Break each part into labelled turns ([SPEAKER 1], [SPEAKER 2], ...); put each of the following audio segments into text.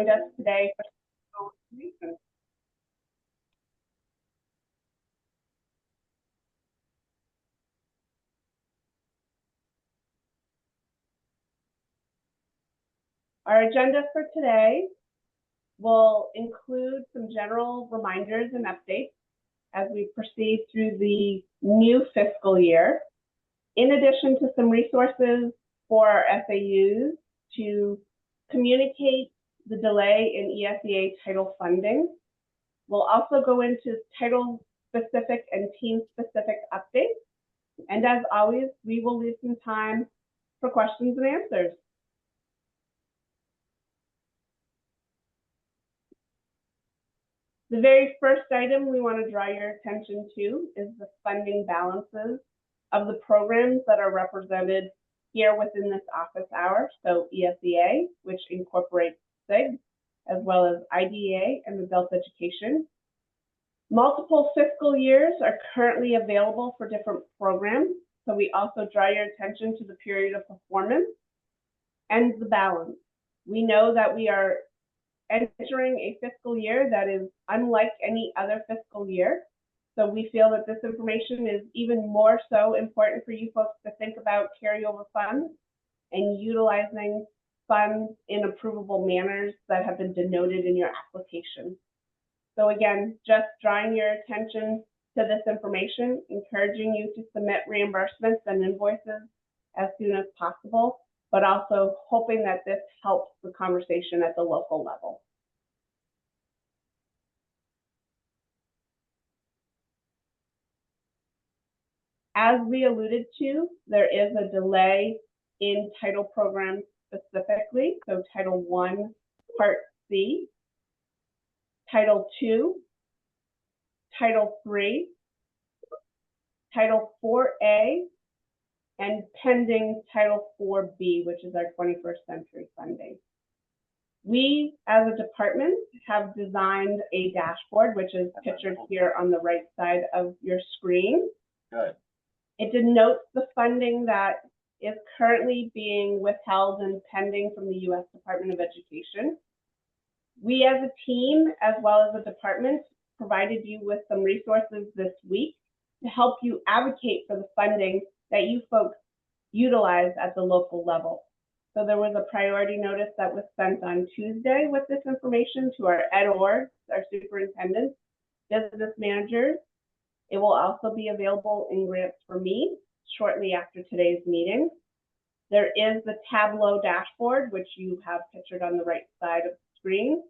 [SPEAKER 1] us today for some reasons. Our agenda for today will include some general reminders and updates as we proceed through the new fiscal year, in addition to some resources for our SAUs to communicate the delay in ESEA title funding. We'll also go into title-specific and team-specific updates. And as always, we will leave some time for questions and answers. The very first item we want to draw your attention to is the funding balances of the programs that are represented here within this office hour. So ESEA, which incorporates SIG, as well as IDEA and adult education. Multiple fiscal years are currently available for different programs. So we also draw your attention to the period of performance and the balance. We know that we are entering a fiscal year that is unlike any other fiscal year. So we feel that this information is even more so important for you folks to think about carryover funds and utilizing funds in approvable manners that have been denoted in your application. So again, just drawing your attention to this information, encouraging you to submit reimbursements and invoices as soon as possible, but also hoping that this helps the conversation at the local level. As we alluded to, there is a delay in title programs specifically, so Title I, Part C, Title II, Title III, Title IV-A, and pending Title IV-B, which is our 21st century funding. We, as a department, have designed a dashboard, which is pictured here on the right side of your screen.
[SPEAKER 2] Good.
[SPEAKER 1] It denotes the funding that is currently being withheld and pending from the U.S. Department of Education. We as a team, as well as a department, provided you with some resources this week to help you advocate for the funding that you folks utilize at the local level. So there was a priority notice that was sent on Tuesday with this information to our ed orgs, our superintendents, business managers. It will also be available in Grants for Me shortly after today's meeting. There is the Tableau dashboard, which you have pictured on the right side of the screen,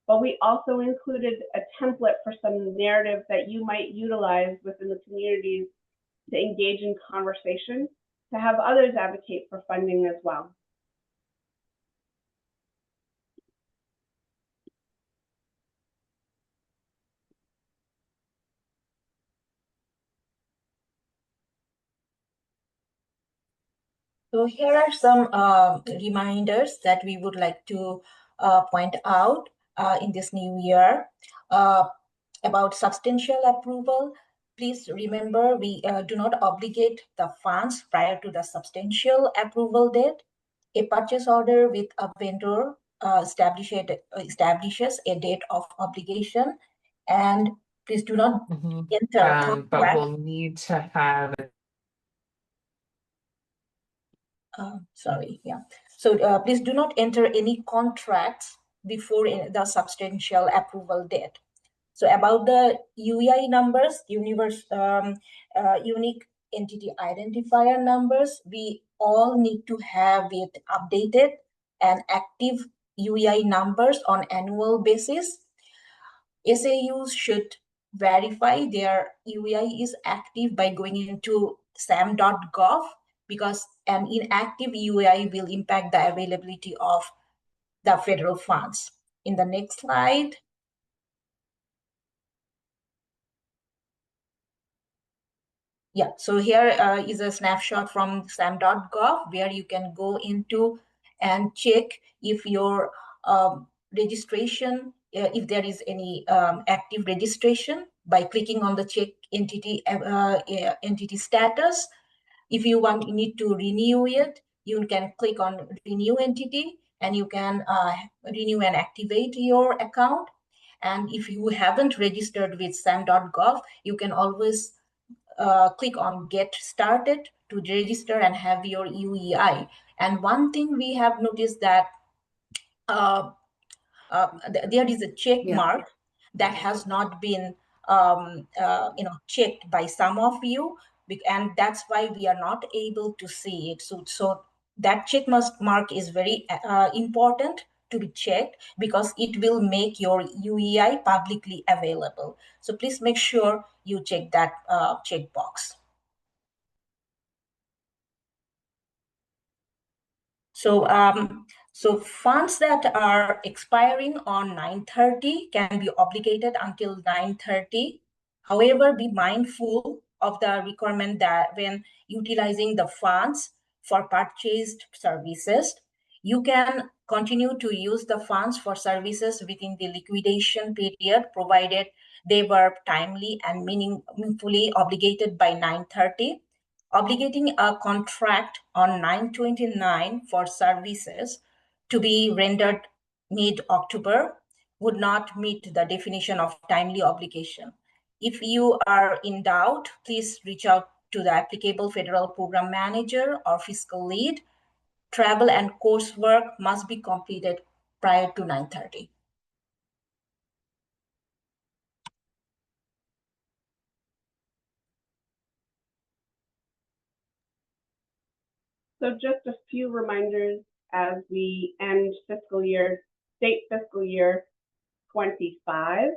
[SPEAKER 1] but we also included a template for some narrative that you might utilize within the communities to engage in conversation, to have others advocate for funding as well.
[SPEAKER 3] So here are some reminders that we would like to point out in this new year about substantial approval. Please remember, we do not obligate the funds prior to the substantial approval date. A purchase order with a vendor establishes a date of obligation, and please do not enter
[SPEAKER 4] but we'll need to have
[SPEAKER 3] So please do not enter any contracts before the substantial approval date. So about the UEI numbers, unique entity identifier numbers, we all need to have it updated and active UEI numbers on annual basis. SAUs should verify their UEI is active by going into sam.gov, because an inactive UEI will impact the availability of the federal funds. In the next slide. Yeah, so here is a snapshot from sam.gov where you can go into and check if your registration, if there is any active registration by clicking on the check entity status. If you need to renew it, you can click on renew entity, and you can renew and activate your account. And if you haven't registered with sam.gov, you can always click on Get Started to register and have your UEI. And one thing we have noticed that there is a check mark that has not been checked by some of you, and that's why we are not able to see it. So that check mark is very important to be checked, because it will make your UEI publicly available. So please make sure you check that checkbox. So funds that are expiring on 9/30 can be obligated until 9/30. However, be mindful of the requirement that when utilizing the funds for purchased services, you can continue to use the funds for services within the liquidation period, provided they were timely and meaningfully obligated by 9/30. Obligating a contract on 9/29 for services to be rendered mid-October would not meet the definition of timely obligation. If you are in doubt, please reach out to the applicable federal program manager or fiscal lead. Travel and coursework must be completed prior to 9/30.
[SPEAKER 1] So just a few reminders as we end state fiscal year 25.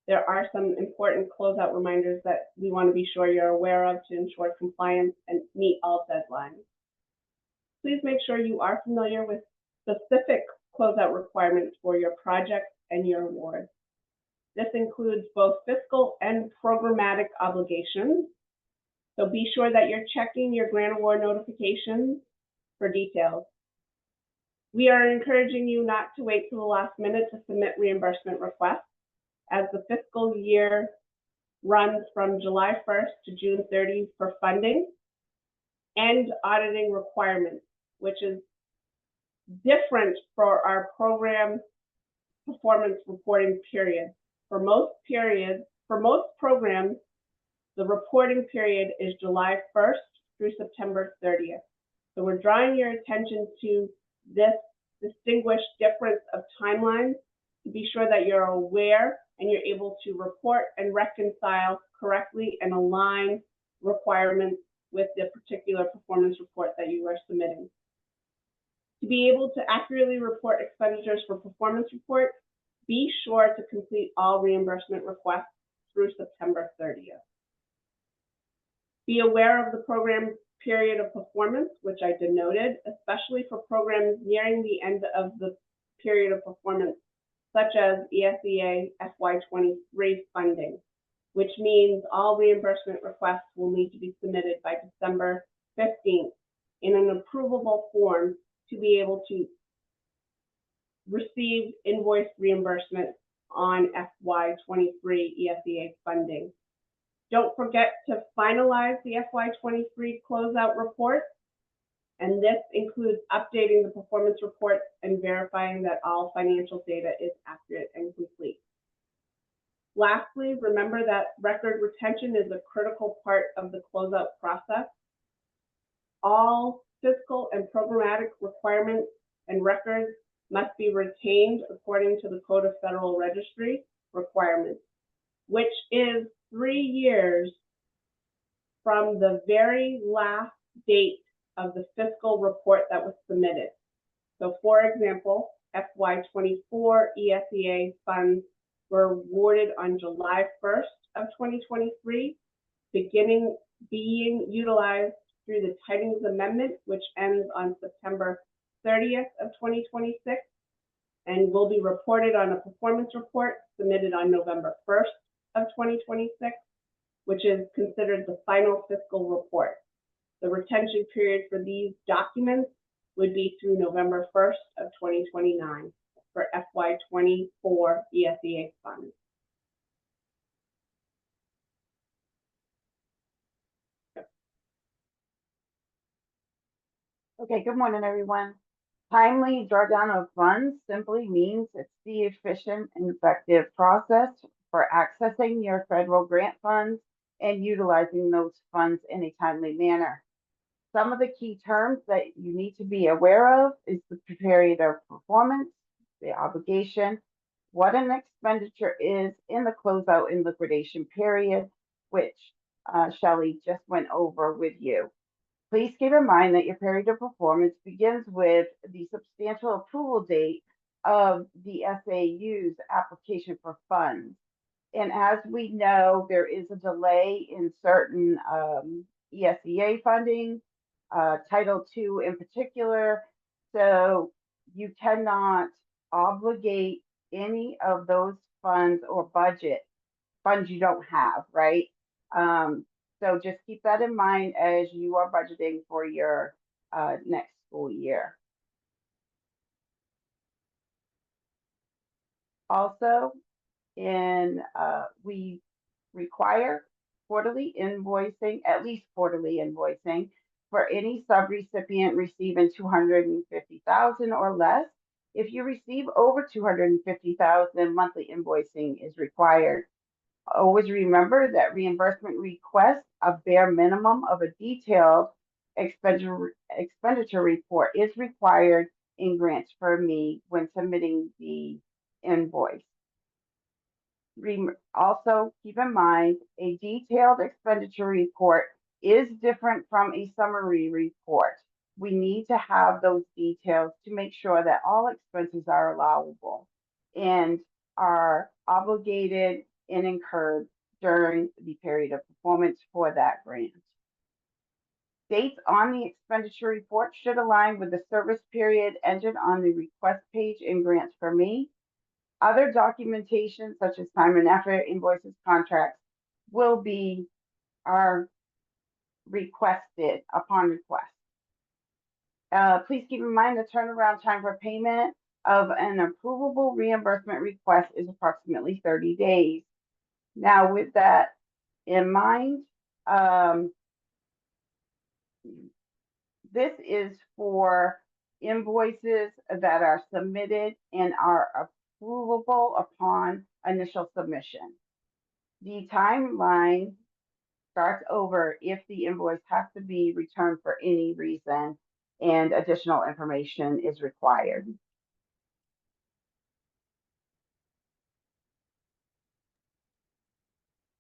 [SPEAKER 1] There are some important closeout reminders that we want to be sure you're aware of to ensure compliance and meet all deadlines. Please make sure you are familiar with specific closeout requirements for your projects and your awards. This includes both fiscal and programmatic obligations. So be sure that you're checking your grant award notifications for details. We are encouraging you not to wait till the last minute to submit reimbursement requests, as the fiscal year runs from July 1st to June 30 for funding and auditing requirements, which is different for our program performance reporting period. For most programs, the reporting period is July 1st through September 30th. So we're drawing your attention to this distinguished difference of timelines to be sure that you're aware and you're able to report and reconcile correctly and align requirements with the particular performance report that you are submitting. To be able to accurately report expenditures for performance reports, be sure to complete all reimbursement requests through September 30th. Be aware of the program period of performance, which I denoted, especially for programs nearing the end of the period of performance, such as ESEA FY23 funding, which means all reimbursement requests will need to be submitted by December 15th in an approvable form to be able to receive invoice reimbursement on FY23 ESEA funding. Don't forget to finalize the FY23 closeout report, and this includes updating the performance reports and verifying that all financial data is accurate and complete. Lastly, remember that record retention is a critical part of the closeout process. All fiscal and programmatic requirements and records must be retained according to the Code of Federal Registry requirements, which is 3 years from the very last date of the fiscal report that was submitted. So for example, FY24 ESEA funds were awarded on July 1st of 2023, being utilized through the Tidings Amendment, which ends on September 30th of 2026, and will be reported on a performance report submitted on November 1st of 2026, which is considered the final fiscal report. The retention period for these documents would be through November 1st of 2029 for FY24 ESEA funds.
[SPEAKER 2] Okay, good morning, everyone. Timely drawdown of funds simply means it's the efficient and effective process for accessing your federal grant funds and utilizing those funds in a timely manner. Some of the key terms that you need to be aware of is the period of performance, the obligation, what an expenditure is in the closeout and liquidation period, which Shelley just went over with you. Please keep in mind that your period of performance begins with the substantial approval date of the SAU's application for funds. And as we know, there is a delay in certain ESEA funding, Title II in particular. So you cannot obligate any of those funds or budget funds you don't have, right? So just keep that in mind as you are budgeting for your next school year. Also, we require quarterly invoicing, at least quarterly invoicing, for any subrecipient receiving $250,000 or less. If you receive over $250,000, monthly invoicing is required. Always remember that reimbursement requests a bare minimum of a detailed expenditure report is required in Grants for Me when submitting the invoice. Also, keep in mind, a detailed expenditure report is different from a summary report. We need to have those details to make sure that all expenses are allowable and are obligated and incurred during the period of performance for that grant. Dates on the expenditure report should align with the service period entered on the request page in Grants for Me. Other documentation such as time and effort, invoices, contracts are requested upon request. Please keep in mind the turnaround time for payment of an approvable reimbursement request is approximately 30 days. Now, with that in mind, this is for invoices that are submitted and are approvable upon initial submission. The timeline starts over if the invoice has to be returned for any reason and additional information is required.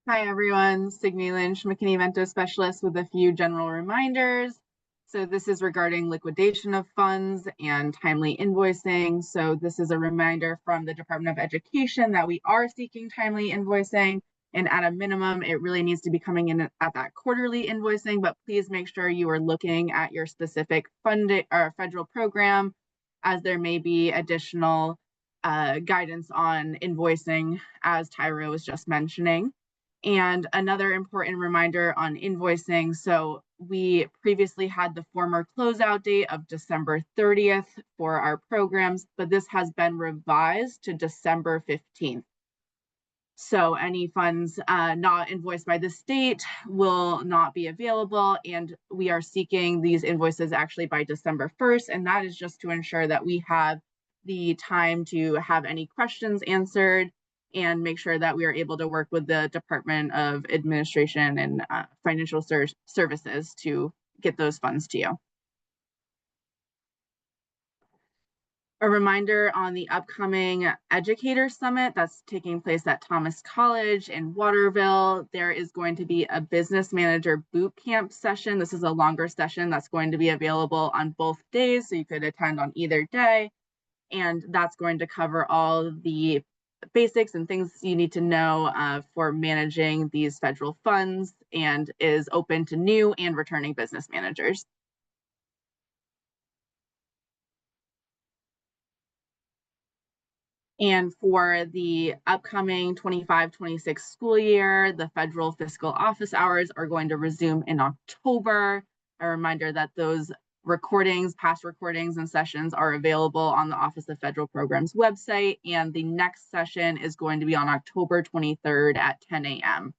[SPEAKER 5] Hi everyone, Signe Lynch, McKinney-Vento Specialist with a few general reminders. So this is regarding liquidation of funds and timely invoicing. So this is a reminder from the Department of Education that we are seeking timely invoicing, and at a minimum, it really needs to be coming in at that quarterly invoicing, but please make sure you are looking at your specific funding or federal program, as there may be additional guidance on invoicing, as Tyra was just mentioning. And another important reminder on invoicing. So we previously had the former closeout date of December 30th for our programs, but this has been revised to December 15th. So any funds not invoiced by the state will not be available, and we are seeking these invoices actually by December 1st, and that is just to ensure that we have the time to have any questions answered and make sure that we are able to work with the Department of Administration and Financial Services to get those funds to you. A reminder on the upcoming Educator Summit that's taking place at Thomas College in Waterville. There is going to be a business manager boot camp session. This is a longer session that's going to be available on both days, so you could attend on either day. And that's going to cover all the basics and things you need to know for managing these federal funds, and is open to new and returning business managers. And for the upcoming 25-26 school year, the federal fiscal office hours are going to resume in October. A reminder that those recordings, past recordings and sessions are available on the Office of Federal Programs website, and the next session is going to be on October 23rd at 10 a.m.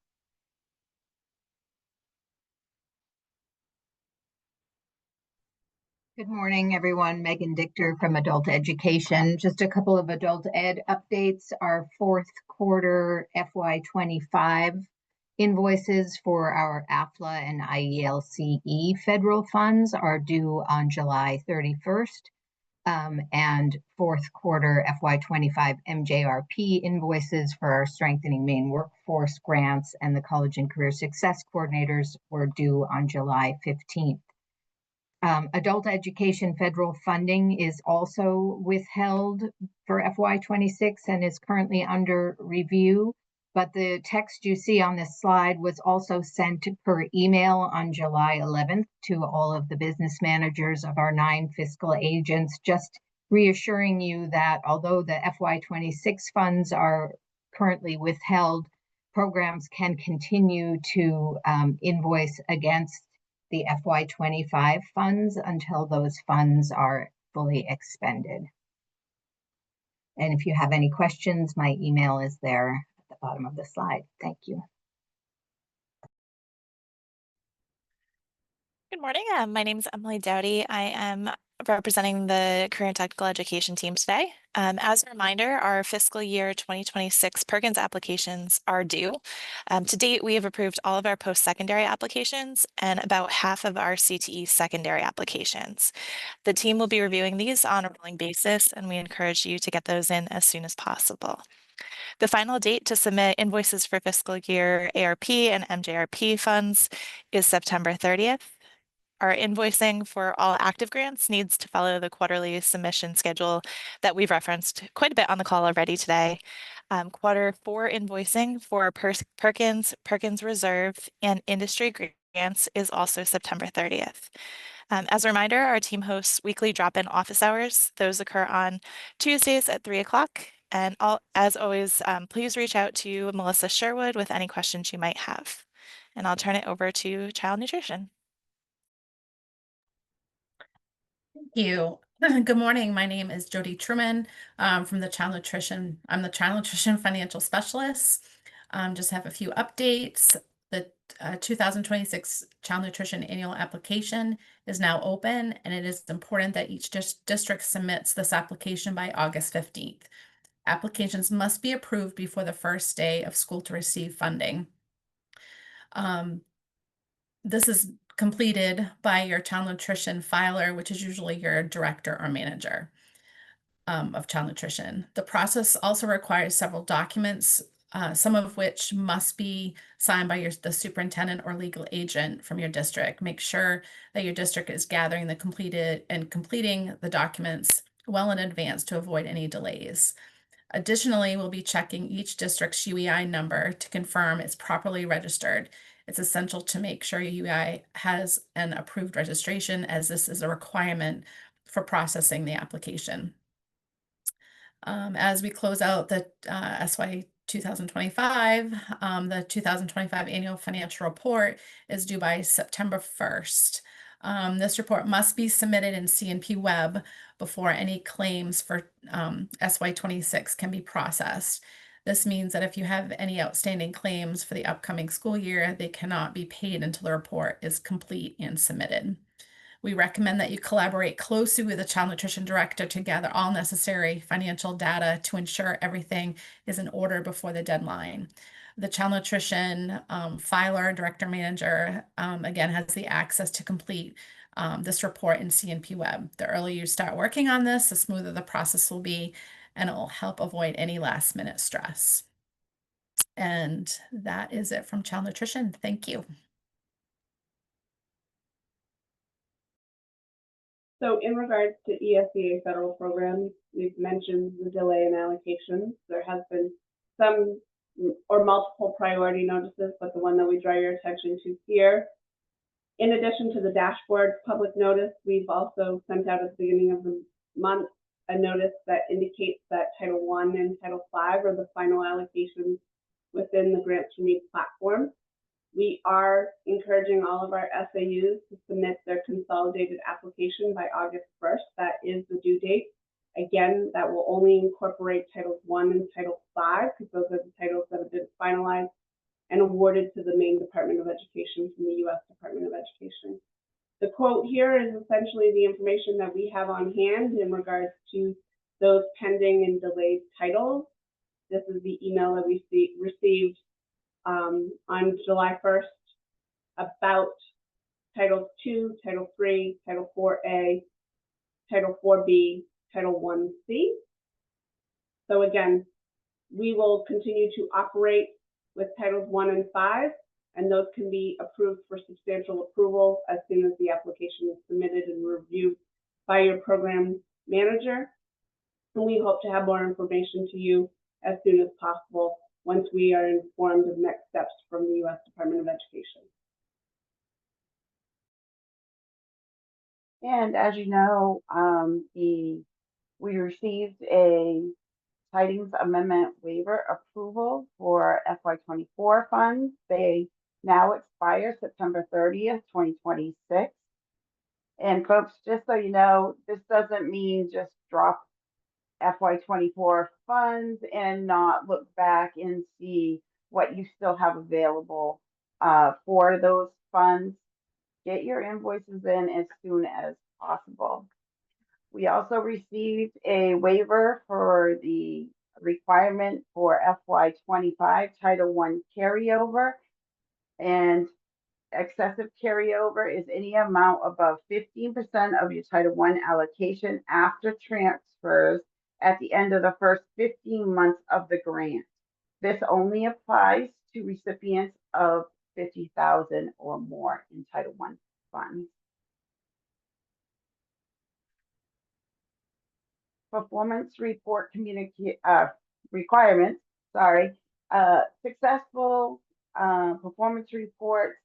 [SPEAKER 6] Good morning, everyone. Megan Dichter from Adult Education. Just a couple of adult ed updates. Our fourth quarter FY25 invoices for our AFLA and IELCE federal funds are due on July 31st. And fourth quarter FY25 MJRP invoices for our Strengthening Maine Workforce grants and the College and Career Success coordinators were due on July 15th. Adult education federal funding is also withheld for FY26 and is currently under review. But the text you see on this slide was also sent per email on July 11th to all of the business managers of our 9 fiscal agents, just reassuring you that although the FY26 funds are currently withheld, programs can continue to invoice against the FY25 funds until those funds are fully expended. And if you have any questions, my email is there at the bottom of the slide. Thank you.
[SPEAKER 7] Good morning. My name is Emily Dowdy. I am representing the Career and Technical Education team today. As a reminder, our fiscal year 2026 Perkins applications are due. To date, we have approved all of our post-secondary applications and about half of our CTE secondary applications. The team will be reviewing these on a rolling basis, and we encourage you to get those in as soon as possible. The final date to submit invoices for fiscal year ARP and MJRP funds is September 30th. Our invoicing for all active grants needs to follow the quarterly submission schedule that we've referenced quite a bit on the call already today. Quarter 4 invoicing for Perkins, Perkins Reserve, and industry grants is also September 30th. As a reminder, our team hosts weekly drop-in office hours. Those occur on Tuesdays at 3 o'clock. And as always, please reach out to Melissa Sherwood with any questions you might have. And I'll turn it over to Child Nutrition.
[SPEAKER 8] Thank you. Good morning. My name is Jody Truman from the Child Nutrition. I'm the Child Nutrition Financial Specialist. Just have a few updates. The 2026 Child Nutrition Annual Application is now open, and it is important that each district submits this application by August 15th. Applications must be approved before the first day of school to receive funding. This is completed by your child nutrition filer, which is usually your director or manager of child nutrition. The process also requires several documents, some of which must be signed by the superintendent or legal agent from your district. Make sure that your district is gathering the completing the documents well in advance to avoid any delays. Additionally, we'll be checking each district's UEI number to confirm it's properly registered. It's essential to make sure your UEI has an approved registration, as this is a requirement for processing the application. As we close out the SY 2025, the 2025 annual financial report is due by September 1st. This report must be submitted in CNP Web before any claims for SY26 can be processed. This means that if you have any outstanding claims for the upcoming school year, they cannot be paid until the report is complete and submitted. We recommend that you collaborate closely with the child nutrition director to gather all necessary financial data to ensure everything is in order before the deadline. The child nutrition filer, director, manager, again, has the access to complete this report in CNP Web. The earlier you start working on this, the smoother the process will be, and it will help avoid any last minute stress. And that is it from Child Nutrition. Thank you.
[SPEAKER 1] So in regards to ESEA federal programs, we've mentioned the delay in allocations. There has been some or multiple priority notices, but the one that we draw your attention to here. In addition to the dashboard public notice, we've also sent out at the beginning of the month a notice that indicates that Title I and Title V are the final allocations within the Grants for Me platform. We are encouraging all of our SAUs to submit their consolidated application by August 1st. That is the due date. Again, that will only incorporate Title I and Title V, because those are the titles that have been finalized and awarded to the Maine Department of Education from the U.S. Department of Education. The quote here is essentially the information that we have on hand in regards to those pending and delayed titles. This is the email that we received on July 1st about Title 2, Title 3, Title 4A, Title 4B, Title 1C. So again, we will continue to operate with Titles 1 and 5, and those can be approved for substantial approval as soon as the application is submitted and reviewed by your program manager. And we hope to have more information to you as soon as possible once we are informed of next steps from the U.S. Department of Education.
[SPEAKER 2] And as you know, we received a Tidings Amendment waiver approval for FY24 funds. They now expire September 30th, 2026. And folks, just so you know, this doesn't mean just drop FY24 funds and not look back and see what you still have available for those funds. Get your invoices in as soon as possible. We also received a waiver for the requirement for FY25 Title I carryover, and excessive carryover is any amount above 15% of your Title I allocation after transfers at the end of the first 15 months of the grant. This only applies to recipients of $50,000 or more in Title I funds. Performance report requirements, successful performance reports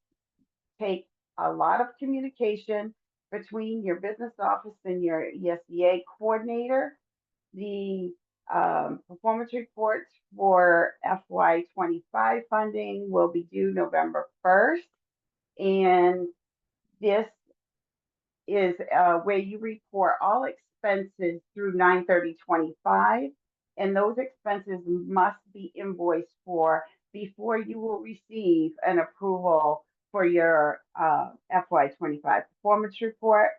[SPEAKER 2] take a lot of communication between your business office and your ESEA coordinator. The performance reports for FY25 funding will be due November 1st, and this is where you report all expenses through 9/30/25, and those expenses must be invoiced for before you will receive an approval for your FY25 performance report.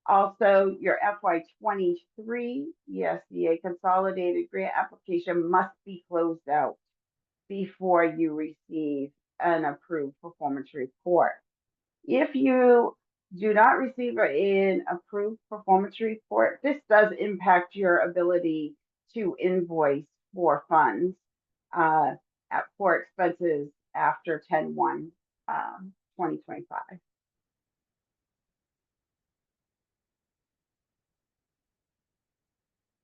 [SPEAKER 2] Also, your FY23 ESEA consolidated grant application must be closed out before you receive an approved performance report. If you do not receive an approved performance report, this does impact your ability to invoice for funds for expenses after 10/1/2025.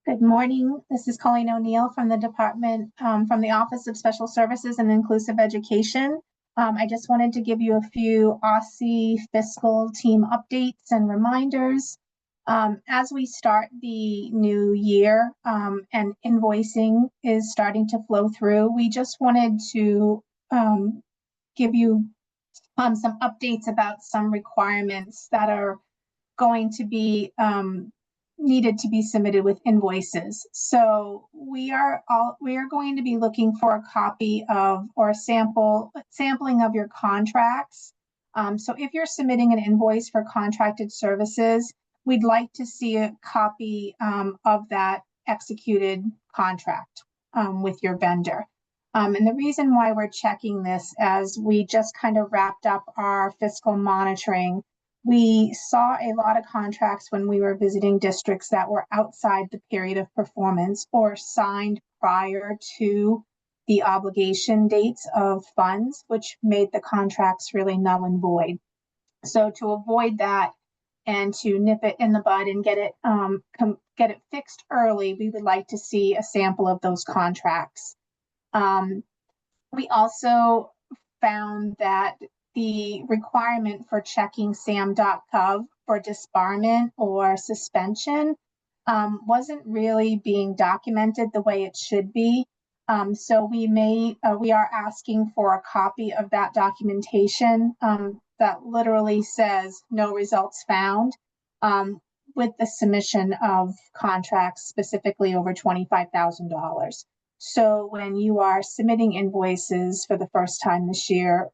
[SPEAKER 9] Good morning. This is Colleen O'Neill from the Department, from the Office of Special Services and Inclusive Education. I just wanted to give you a few ESEA fiscal team updates and reminders. As we start the new year and invoicing is starting to flow through, we just wanted to give you some updates about some requirements that are going to be needed to be submitted with invoices. So we are going to be looking for a copy of or a sampling of your contracts. So if you're submitting an invoice for contracted services, we'd like to see a copy of that executed contract with your vendor. And the reason why we're checking this, as we just kind of wrapped up our fiscal monitoring, we saw a lot of contracts when we were visiting districts that were outside the period of performance or signed prior to the obligation dates of funds, which made the contracts really null and void. So to avoid that and to nip it in the bud and get it fixed early, we would like to see a sample of those contracts. We also found that the requirement for checking SAM.gov for disbarment or suspension wasn't really being documented the way it should be. So we are asking for a copy of that documentation that literally says no results found with the submission of contracts specifically over $25,000. So when you are submitting invoices for the first time this year,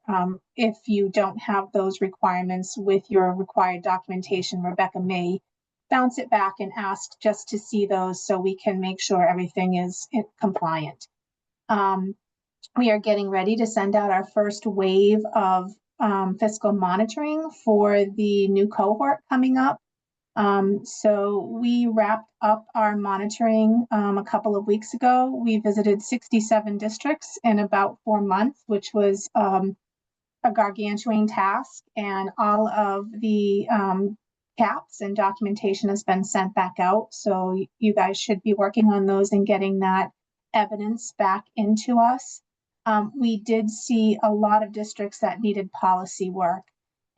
[SPEAKER 9] if you don't have those requirements with your required documentation, Rebecca may bounce it back and ask just to see those so we can make sure everything is compliant. We are getting ready to send out our first wave of fiscal monitoring for the new cohort coming up. So we wrapped up our monitoring a couple of weeks ago. We visited 67 districts in about 4 months, which was a gargantuan task, and all of the caps and documentation has been sent back out. So you guys should be working on those and getting that evidence back into us. We did see a lot of districts that needed policy work,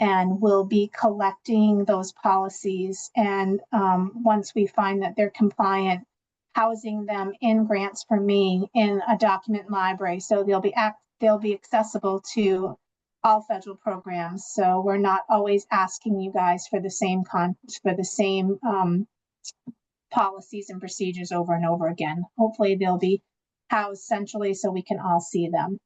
[SPEAKER 9] and we'll be collecting those policies. And once we find that they're compliant, housing them in Grants for Me in a document library. So they'll be accessible to all federal programs. So we're not always asking you guys for the same policies and procedures over and over again. Hopefully they'll be housed centrally so we can all see them.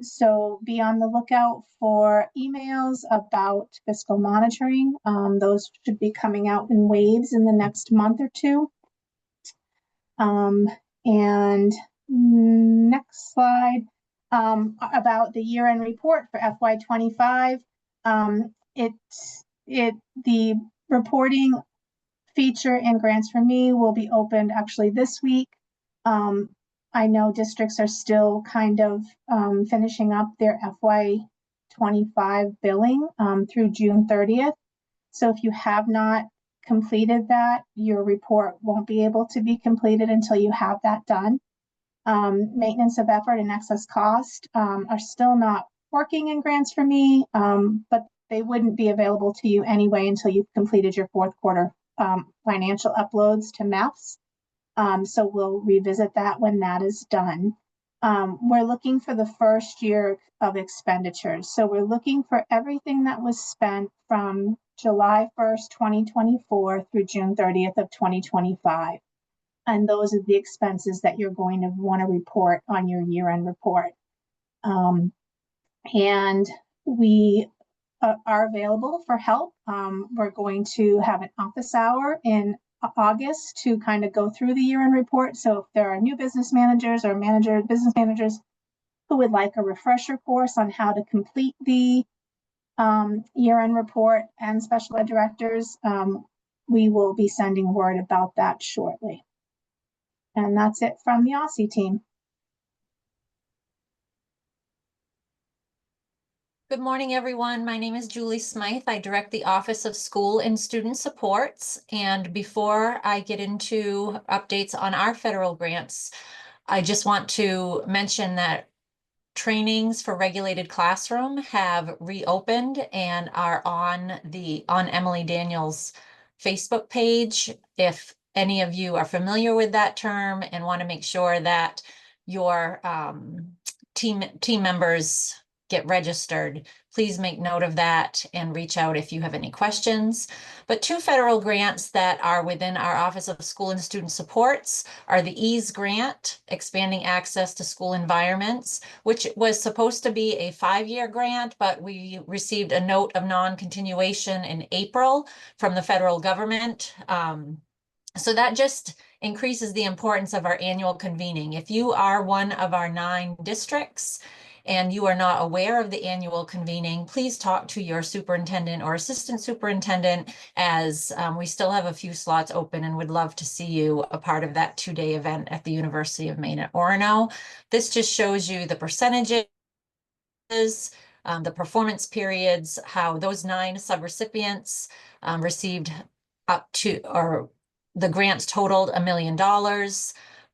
[SPEAKER 9] So be on the lookout for emails about fiscal monitoring. Those should be coming out in waves in the next month or two. And next slide, about the year-end report for FY25. The reporting feature in Grants for Me will be opened actually this week. I know districts are still kind of finishing up their FY25 billing through June 30th. So if you have not completed that, your report won't be able to be completed until you have that done. Maintenance of effort and excess cost are still not working in Grants for Me, but they wouldn't be available to you anyway until you've completed your fourth quarter financial uploads to MEFS. So we'll revisit that when that is done. We're looking for the first year of expenditures. So we're looking for everything that was spent from July 1st, 2024 through June 30th of 2025. And those are the expenses that you're going to want to report on your year-end report. And we are available for help. We're going to have an office hour in August to kind of go through the year-end report. So if there are new business managers or business managers who would like a refresher course on how to complete the year-end report, and special ed directors, we will be sending word about that shortly. And that's it from the ESEA team.
[SPEAKER 10] Good morning, everyone. My name is Julie Smythe. I direct the Office of School and Student Supports. And before I get into updates on our federal grants, I just want to mention that trainings for Regulated Classroom have reopened and are on Emily Daniels' Facebook page. If any of you are familiar with that term and want to make sure that your team members get registered, please make note of that and reach out if you have any questions. But two federal grants that are within our Office of School and Student Supports are the EASE grant, Expanding Access to School Environments, which was supposed to be a 5-year grant, but we received a note of non-continuation in April from the federal government. So that just increases the importance of our annual convening. If you are one of our 9 districts and you are not aware of the annual convening, please talk to your superintendent or assistant superintendent, as we still have a few slots open and would love to see you a part of that 2-day event at the University of Maine at Orono. This just shows you the percentages, the performance periods, how those 9 subrecipients received up to, or the grants totaled $1 million.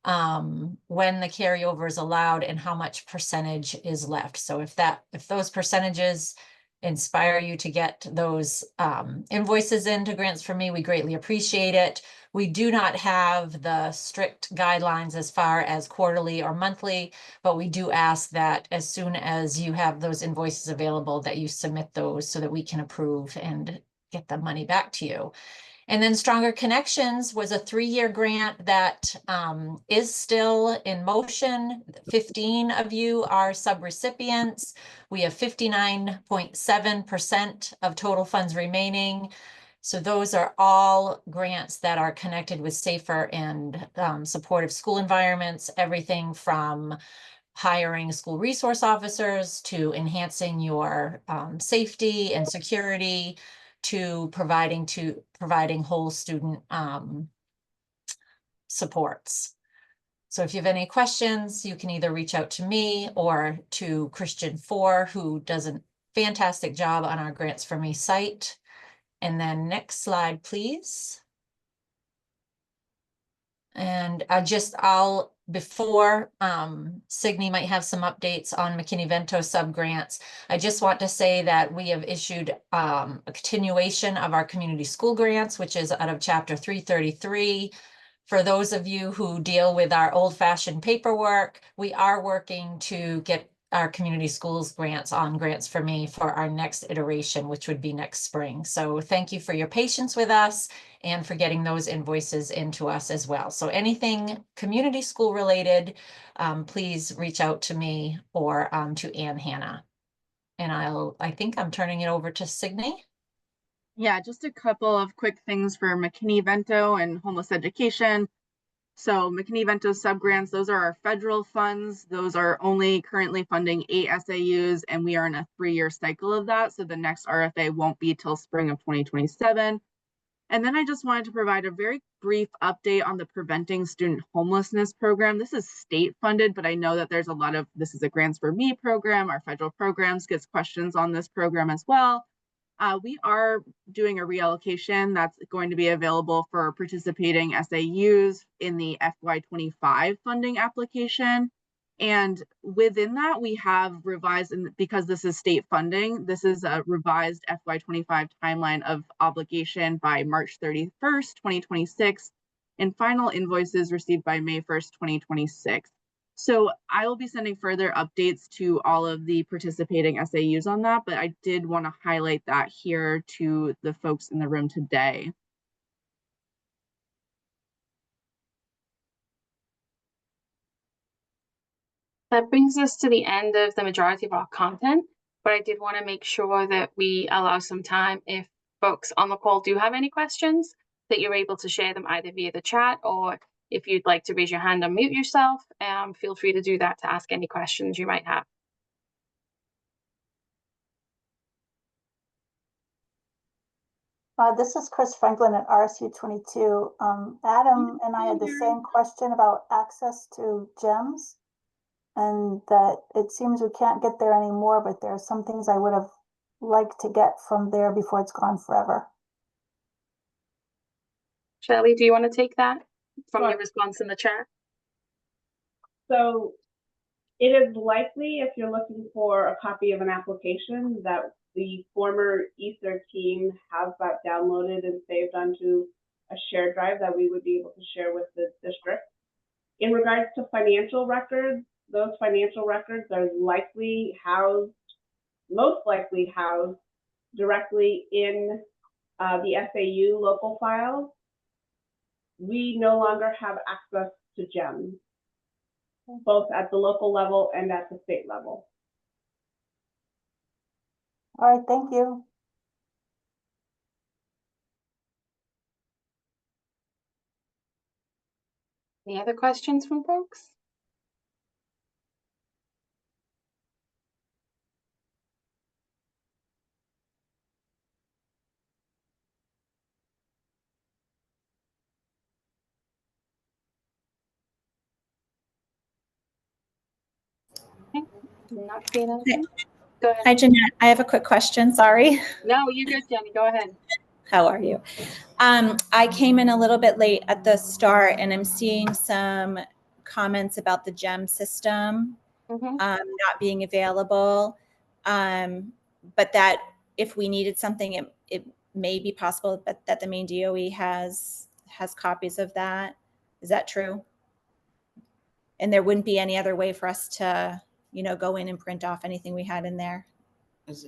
[SPEAKER 10] When the carryover is allowed and how much percentage is left. So if those percentages inspire you to get those invoices into Grants for Me, we greatly appreciate it. We do not have the strict guidelines as far as quarterly or monthly, but we do ask that as soon as you have those invoices available, that you submit those so that we can approve and get the money back to you. And then Stronger Connections was a 3-year grant that is still in motion. 15 of you are subrecipients. We have 59.7% of total funds remaining. So those are all grants that are connected with safer and supportive school environments, everything from hiring school resource officers to enhancing your safety and security to providing whole student supports. So if you have any questions, you can either reach out to me or to Christian Four, who does a fantastic job on our Grants for Me site. And then next slide, please. And before Signe might have some updates on McKinney-Vento subgrants, I just want to say that we have issued a continuation of our community school grants, which is out of Chapter 333. For those of you who deal with our old-fashioned paperwork, we are working to get our community schools grants on Grants for Me for our next iteration, which would be next spring. So thank you for your patience with us and for getting those invoices into us as well. So anything community school related, please reach out to me or to Ann Hannah. And I think I'm turning it over to Signe.
[SPEAKER 5] Yeah, just a couple of quick things for McKinney-Vento and homeless education. So McKinney-Vento subgrants, those are our federal funds. Those are only currently funding 8 SAUs, and we are in a 3-year cycle of that. So the next RFA won't be till spring of 2027. And then I just wanted to provide a very brief update on the Preventing Student Homelessness program. This is state funded, but I know that there's this is a Grants for Me program. Our federal programs gets questions on this program as well. We are doing a reallocation that's going to be available for participating SAUs in the FY25 funding application. And within that, we have revised, and because this is state funding, this is a revised FY25 timeline of obligation by March 31st, 2026, and final invoices received by May 1st, 2026. So I will be sending further updates to all of the participating SAUs on that, but I did want to highlight that here to the folks in the room today.
[SPEAKER 11] That brings us to the end of the majority of our content, but I did want to make sure that we allow some time if folks on the call do have any questions, that you're able to share them either via the chat, or if you'd like to raise your hand and mute yourself, feel free to do that to ask any questions you might have.
[SPEAKER 12] This is Chris Franklin at RSU 22. Adam and I had the same question about access to GEMS, and that it seems we can't get there anymore, but there are some things I would have liked to get from there before it's gone forever.
[SPEAKER 11] Shelley, do you want to take that from
[SPEAKER 1] Sure.
[SPEAKER 11] your response in the chat?
[SPEAKER 1] So it is likely, if you're looking for a copy of an application, that the former ESEA team has that downloaded and saved onto a shared drive that we would be able to share with the district. In regards to financial records, those financial records are most likely housed directly in the SAU local files. We no longer have access to GEMS, both at the local level and at the state level.
[SPEAKER 12] All right, thank you.
[SPEAKER 11] Any other questions from folks? Okay, not seeing anything. Go ahead.
[SPEAKER 13] Hi, Jeanette. I have a quick question. Sorry.
[SPEAKER 11] No, you're good, Jenny. Go ahead.
[SPEAKER 13] How are you? I came in a little bit late at the start, and I'm seeing some comments about the GEM system not being available, but that if we needed something, it may be possible, but that the Maine DOE has copies of that. Is that true? And there wouldn't be any other way for us to, go in and print off anything we had in there?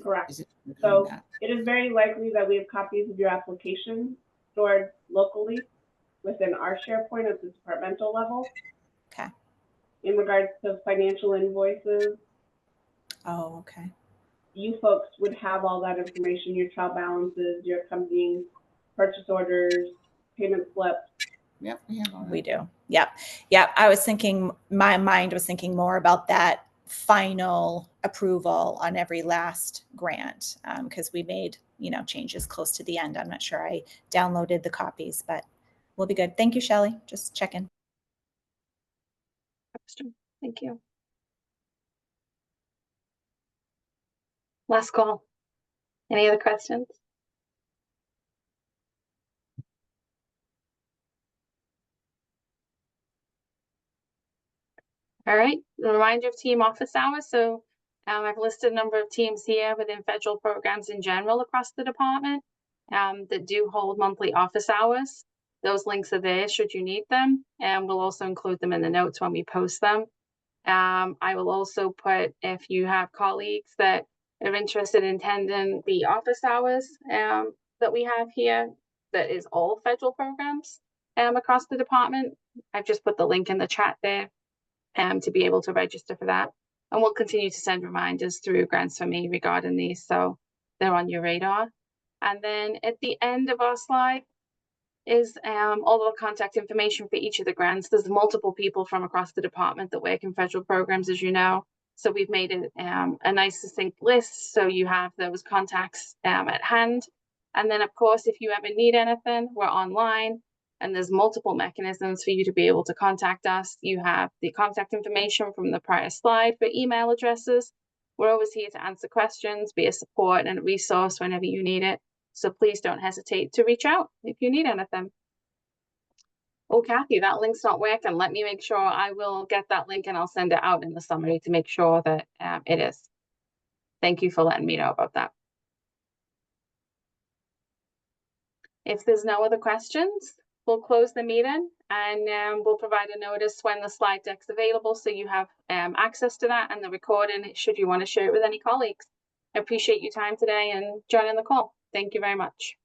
[SPEAKER 1] Correct. So it is very likely that we have copies of your application. stored locally within our SharePoint at the departmental level.
[SPEAKER 13] Okay.
[SPEAKER 1] In regards to financial invoices,
[SPEAKER 13] Oh, okay.
[SPEAKER 1] you folks would have all that information, your trial balances, your accompanying purchase orders, payment slips.
[SPEAKER 4] Yep, we have all that.
[SPEAKER 13] We do. Yep. Yep. I was thinking, my mind was thinking more about that final approval on every last grant, because we made, changes close to the end. I'm not sure I downloaded the copies, but we'll be good. Thank you, Shelley. Just checking.
[SPEAKER 11] Thank you. Last call. Any other questions? All right, the reminder of team office hours. So I've listed a number of teams here within federal programs in general across the department that do hold monthly office hours. Those links are there should you need them, and we'll also include them in the notes when we post them. I will also put, if you have colleagues that are interested in attending the office hours that we have here, that is all federal programs across the department. I've just put the link in the chat there to be able to register for that. And we'll continue to send reminders through Grants for Me regarding these, so they're on your radar. And then at the end of our slide is all the contact information for each of the grants. There's multiple people from across the department that work in federal programs, as you know. So we've made it a nice succinct list, so you have those contacts at hand. And then, of course, if you ever need anything, we're online, and there's multiple mechanisms for you to be able to contact us. You have the contact information from the prior slide for email addresses. We're always here to answer questions, be a support and a resource whenever you need it. So please don't hesitate to reach out if you need anything. Oh, Kathy, that link's not working. Let me make sure. I will get that link and I'll send it out in the summary to make sure that it is. Thank you for letting me know about that. If there's no other questions, we'll close the meeting and we'll provide a notice when the slide deck's available, so you have access to that and the recording should you want to share it with any colleagues. I appreciate your time today and joining the call. Thank you very much.